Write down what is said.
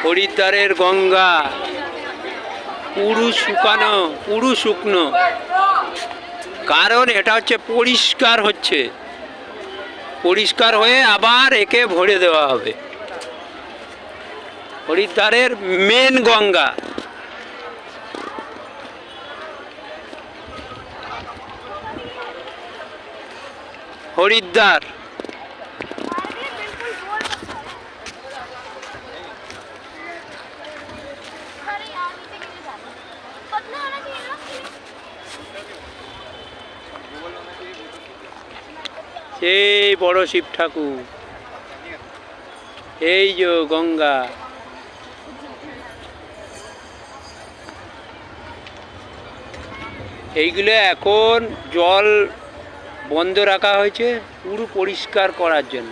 হরিদ্বারের গঙ্গা পুরু শুকনো, কারণ এটা হচ্ছে পরিষ্কার হয়ে আবার একে ভরে দেওয়া হবে। হরিদ্বারের মেন গঙ্গা। হরিদ্বার সেই বড় শিব ঠাকুর, এই যে গঙ্গা। এইগুলো এখন জল বন্ধ রাখা হয়েছে পুরো পরিষ্কার করার জন্য।